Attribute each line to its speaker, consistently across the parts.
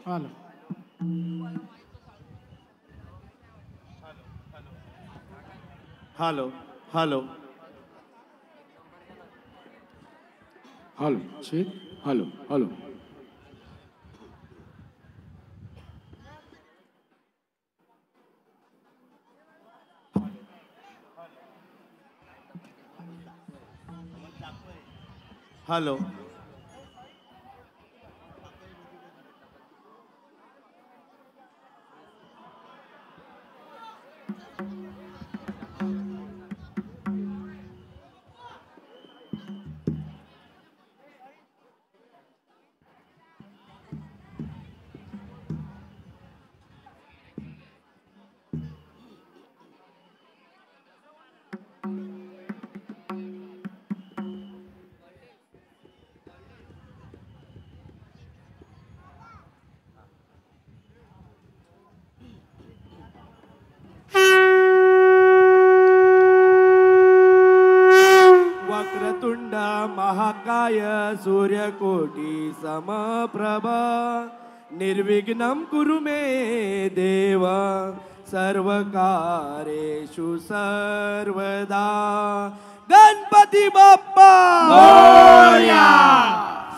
Speaker 1: Hello
Speaker 2: hello hello
Speaker 1: hello check hello hello
Speaker 2: hello वक्रतुंड महाकाय सूर्यकोटी समप्रभ निर्विघ्नं कुरु मे देव सर्वकारेषु सर्वदा गणपती बाप्पा
Speaker 3: मोरया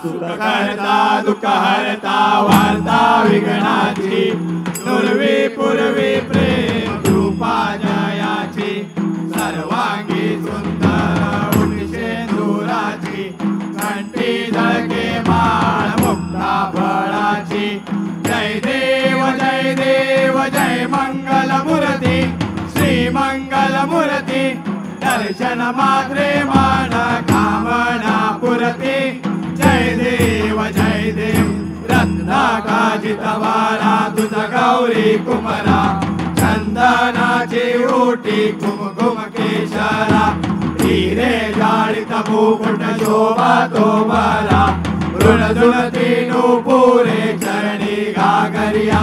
Speaker 3: सुखकर्ता दुःखहर्ता वार्ता विघ्नाची नुरवी पूर्वी प्रेम कृपा जयाची सर्वांगी सुंदर उठशेंदुराची घंटी झळके माळ मुक्ता फळाची जय देव जय मंगल मूर्ती श्री मंगल मूर्ती दर्शन मात्रे मान कामना पुरती जय देव रत्नाकाजित वारा तुझ गौरी कुमरा चंदनाची ओटी कुमकुम केशरा हिरे जाळीत मुकुट शोभा तो बरा ऋणधुणती नुपुरे चरणी घागरिया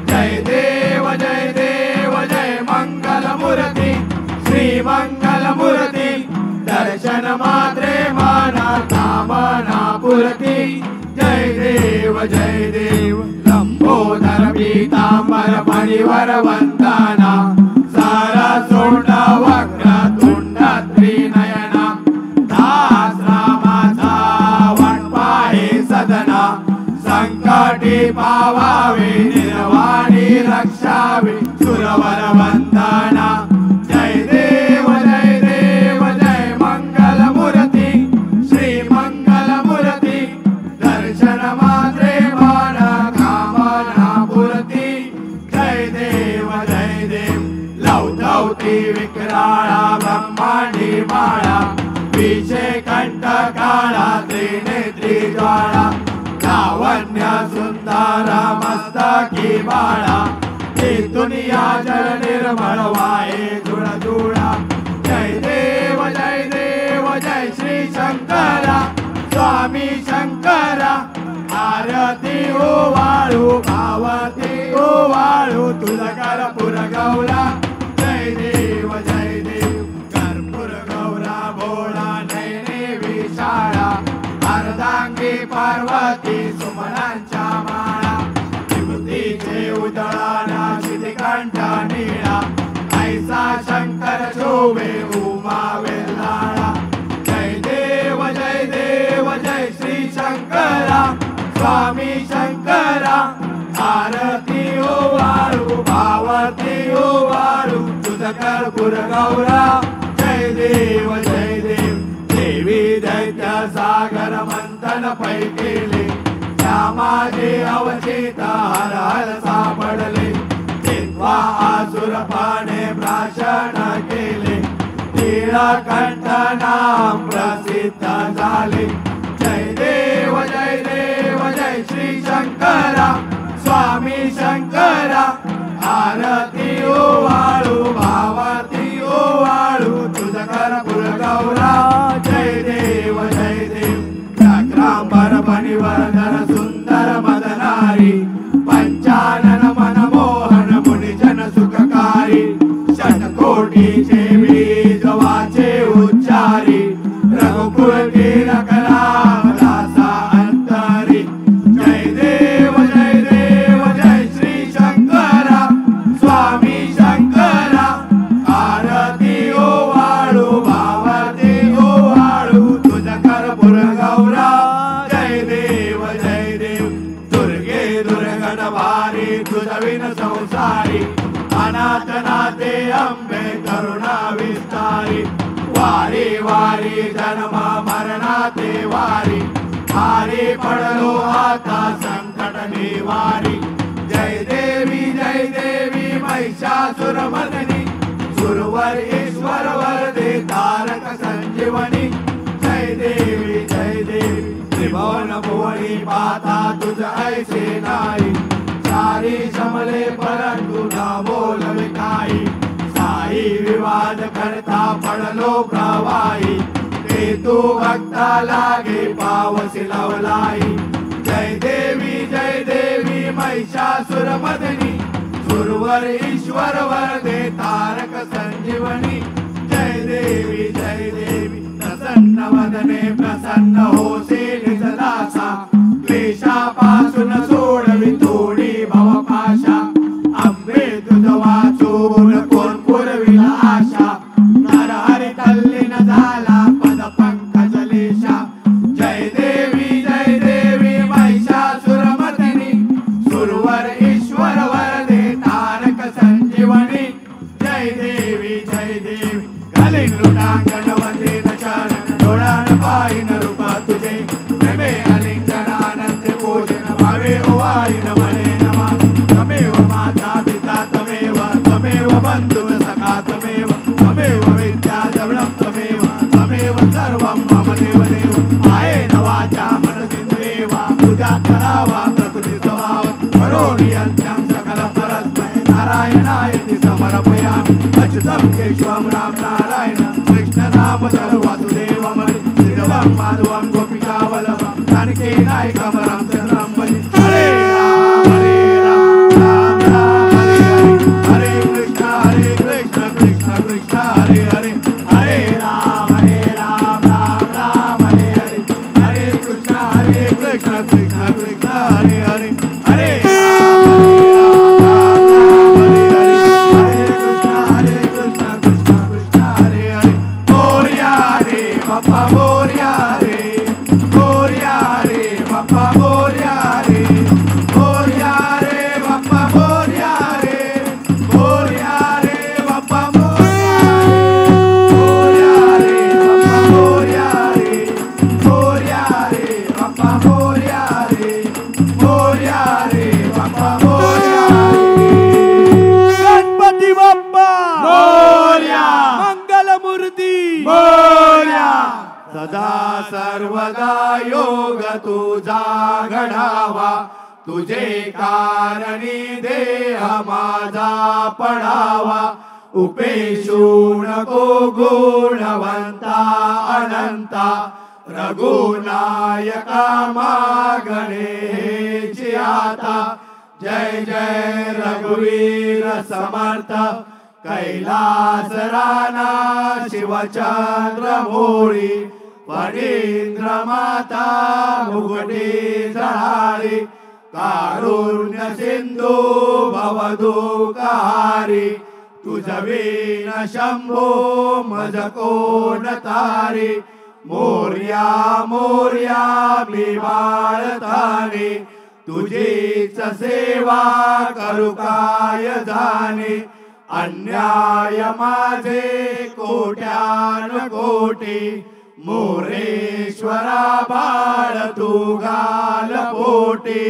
Speaker 3: जय देव जय मंगल मूर्ती श्री मंगल मूर्ती दर्शन मात्रे माना कामना पुरती जय देव लंबोदर पीतांबर फणीवर वंदना सारा सोंड वक्र तुंड त्रिनयना दास रामाचा वनपाहे सदना संकटी पावावे निर्वाणी रक्षावे सुरवर वंदना जय देव जय मंगल मूर्ती श्री मंगल मूर्ती दर्शन मात्रे मान कामना पुरती जय देव लवधवती विक्राळा ब्रह्मांडी माळा विषे कंठ काळा त्रिनेत्री ज्वाळा लावण्य सुंदर मस्तकी बाळा ही दुनिया जल निर्मळ वाये जुळजुळा जय देव जय श्री शंकरा स्वामी शंकरा आरती ओवाळू भावती ओवाळू तुझा कर्पूर गौरा जय देव कर्पूर गौरा भोळा नैने विशाळा अर्धांगी पार्वती सुमनांच्या माळा विभूतीचे उदळाना शितिकंठ नीळा ऐसा शंकर शोभे उमा वेल्लाळा जय देव जय श्री शंकरा स्वामी शंकरा आरती ओवाळू भावती ओवाळू तुझ कर्पूर गौरा जय देव देवी दैत्य सागर मंथन पैकेले श्यामाजे अवचित हर हर सापडले तेव्हा आसुर पाने प्राशन केले नीळकंठ नाम प्रसिद्ध झाले जय देव जय श्री शंकरा स्वामी शंकरा आरती ओवाळू भावती ओवाळू तुझ कर्पूर गौरा जय देव चक्रांबर फणीवर सुंदर मदनारी पंचानन मनमोहन मुनिजन सुखकारी शतकोटीचे बीज वाचे उच्चारी रघुकुल तिलक राम दासा अंतरी जय देव दुर्घट भारी तुझविन संसारी अनाथ नाते अंबे करुणा विस्तारी वारी वारी जन्म मरणाते वारी भारी पडलो आता संकट निवारी जय देवी महिषासुरमर्दिनी सुरवर ईश्वर वरदे तारक संजीवनी जय देवी त्रिभुवन भुवनी पाता तुझ ऐसे नाही सारी समले परंतु न बोलवे काही साई विवाद करता पडलो प्रवाही ते तू भक्ता लागे पावसी लावलाई जय देवी महिषासुरमर्दिनी सुरवर ईश्वर वरदे तारक संजीवनी जय देवी प्रसन्न वदने प्रसन्न होशील सदासा क्लेशापासून सोडवी थोडी भवपाशा अंबे तुझ वाचून कोण पुरविला आशा नरहरी तल्लीन झाला पद पंकज लेशा जय देवी महिषासुरमर्दिनी सुरवर ईश्वर वरदे तारक संजीवनी जय देवी कलिंग लुटांगण वंदे चरण डोळान पाहिन रूप तुझे प्रेमे अलिंगन आनंद पूजन भावे ओवाळीन म्हणे नमा तमेव माता पिता तमेव बंधु सखा तमेव विद्या द्रविणं तमेव सर्वं मम देव आयेन वाचा मनसिंद्रियेवा पूजा करावा प्रकृती स्वभाव करोमि अंत्यं सकल परस्मै नारायणायति समर्पयामि अच्युतं केशवं राम नारायण कृष्ण नाम वासुदेवमणि श्रीधरं माधवं गोपिकावल्लभं जानकी नायकं रामचन्द्रं भजे हरे Ram Ram Hare Hare Krishna Krishna Krishna Hare Hare Hare Ram Ram Hare Hare Krishna Krishna Krishna Hare Hare Hare Papa Moria re, Papa Moria re, Papa Moria re, Papa Moria re, Papa Moria re, Papa Moria re, Papa Moria re.
Speaker 2: Ganpati Bappa
Speaker 3: Morya,
Speaker 2: Mangalmurti
Speaker 3: Morya. सदा सर्वदा योग तुझा घडावा तुझे कारणी देह माझा पडावा उपेशू नको गुणवंता अनंता रघुनायका मागणे आता जय रघुवीर समर्थ कैलास राणा शिवचंद्र मोळी फणींद्र माता मुगटी जळाळी कारुण्य सिंधू भवदुःखहारी तुझवीन शंभो मज कोण तारी मोर्या मोर्या मी बाळताने तुझीच सेवा करू काय जाणे अन्याय माझे कोट्यान कोटी मोरेश्वरा बाळ तू घाल पोटी